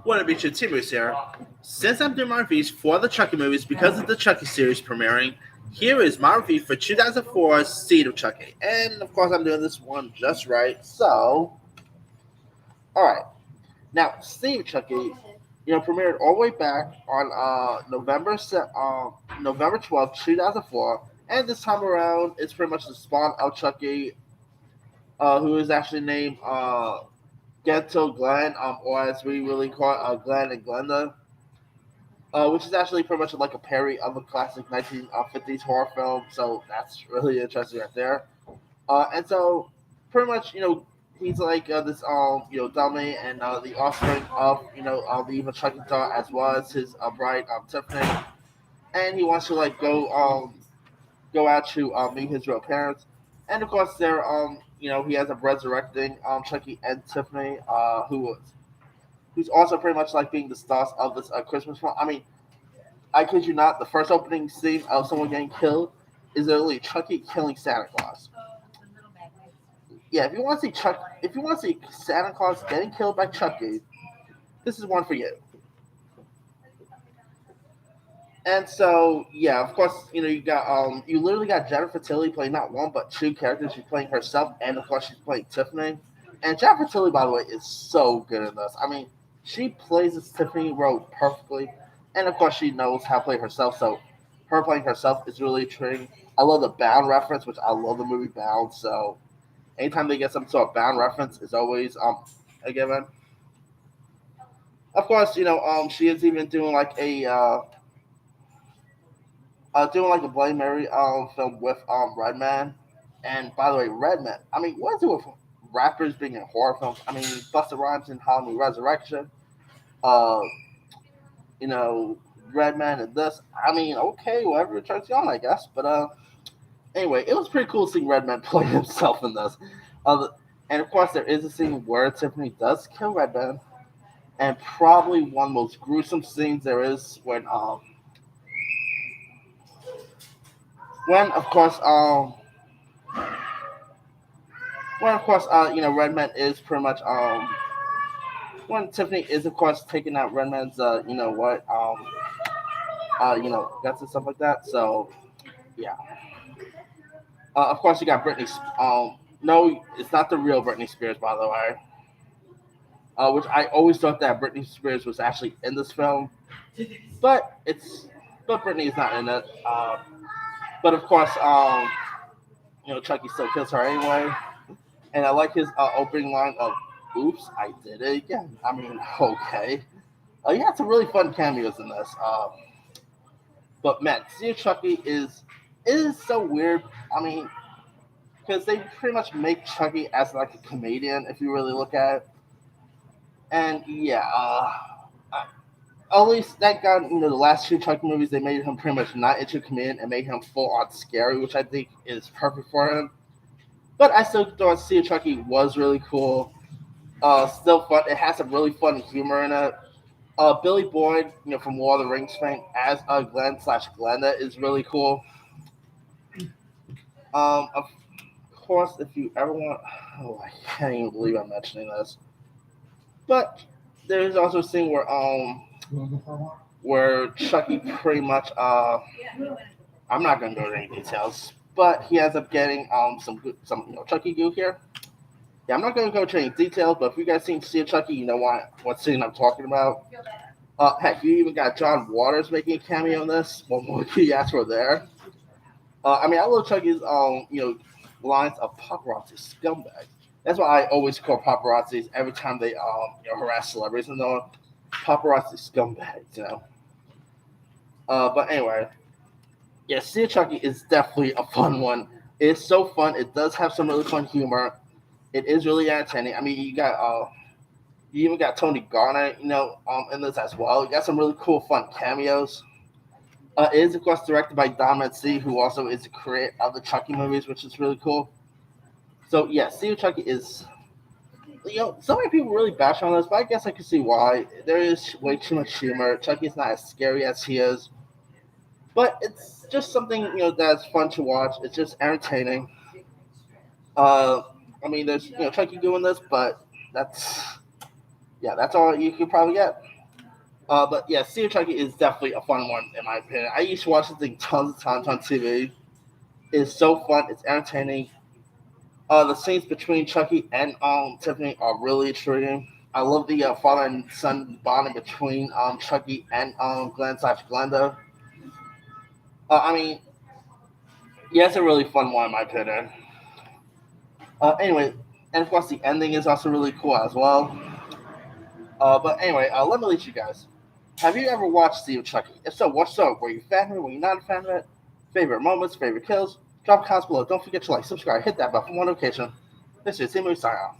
What a be your Timbers here. Since I'm doing my reviews for the Chucky movies because of the Chucky series premiering, here is my review for 2004's Seed of Chucky. And of course, I'm doing this one just right. So, alright. Now, Seed of Chucky, premiered all the way back on November 12th, 2004. And this time around, it's pretty much the spawn of Chucky, who is actually named Ghetto Glenn, or as we really call it, Glenn and Glenda, which is actually pretty much like a parody of a classic 1950s horror film. So that's really interesting right there. And so pretty much, he's like this dummy and the offspring of the evil Chucky doll as well as his bride Tiffany, and he wants to like go out to meet his real parents, and of course there he has a resurrecting Chucky and Tiffany who's also pretty much like being the stars of this Christmas film. I mean, I kid you not, the first opening scene of someone getting killed is literally Chucky killing Santa Claus. Yeah, if you want to see Santa Claus getting killed by Chucky, this is one for you. And so, yeah, of course, you literally got Jennifer Tilly playing not one but two characters. She's playing herself, and of course, she's playing Tiffany. And Jennifer Tilly, by the way, is so good in this. I mean, she plays this Tiffany role perfectly, and of course, she knows how to play herself. So, her playing herself is really intriguing. I love the Bound reference, which I love the movie Bound. So, anytime they get some sort of Bound reference, is always a given. Of course, she is even doing like a Bloody Mary film with Redman. And by the way, Redman. I mean, what is it with rappers being in horror films? I mean, Busta Rhymes in Halloween Resurrection. Uh, you know, Redman and this. I mean, okay, whatever turns you on, I guess. But anyway, it was pretty cool seeing Redman play himself in this. And of course, there is a scene where Tiffany does kill Redman, and probably one of the most gruesome scenes there is when of course Redman is pretty much when Tiffany is of course taking out Redman's guts and stuff like that. So yeah, of course you got Britney. No, it's not the real Britney Spears, by the way. Which I always thought that Britney Spears was actually in this film, but but Britney is not in it. But of course, Chucky still kills her anyway. And I like his opening line of "Oops, I did it again." I mean, okay. He had some really fun cameos in this. But man, seeing Chucky is so weird. I mean, because they pretty much make Chucky as like a comedian if you really look at it. And yeah, at least thank God, the last two Chucky movies they made him pretty much not into comedian and made him full on scary, which I think is perfect for him. But I still thought See Chucky was really cool. Still fun. It has some really fun humor in it. Billy Boyd, from Lord of the Rings fame, as Glenn slash Glenda is really cool. Of course, if you ever want, oh, I can't even believe I'm mentioning this, but there's also a scene where Chucky pretty much I'm not gonna go into any details, but he ends up getting some Chucky goo here. Yeah, I'm not gonna go into any details, but if you guys seen See Chucky, you know what scene I'm talking about. Heck, you even got John Waters making a cameo in this. What more could you ask for there? I mean, I love Chucky's lines of paparazzi scumbags. That's why I always call paparazzis every time they harass celebrities and paparazzi scumbags. But anyway, yeah, See Chucky is definitely a fun one. It's so fun. It does have some really fun humor. It is really entertaining. I mean, you even got Tony Garner, in this as well. You got some really cool, fun cameos. It is of course directed by Don Mancini, who also is the creator of the Chucky movies, which is really cool. So yeah, See Chucky is. So many people really bash on this, but I guess I can see why. There is way too much humor. Chucky's not as scary as he is, but it's just something that's fun to watch. It's just entertaining. Uh, I mean, there's Chucky doing this, but that's that's all you could probably get. But yeah, Steve Chucky is definitely a fun one in my opinion. I used to watch this thing tons of times on TV. It's so fun. It's entertaining. The scenes between Chucky and Tiffany are really intriguing. I love the father and son bonding between Chucky and Glenn/Glenda. I mean, yeah, it's a really fun one in my opinion. Anyway, and of course the ending is also really cool as well. But anyway, let me lead you guys. Have you ever watched Steve Chucky? If so, what so? Were you a fan of it? Were you not a fan of it? Favorite moments, favorite kills? Drop comments below. Don't forget to like, subscribe, hit that bell for more notification. This is Movie Sign out.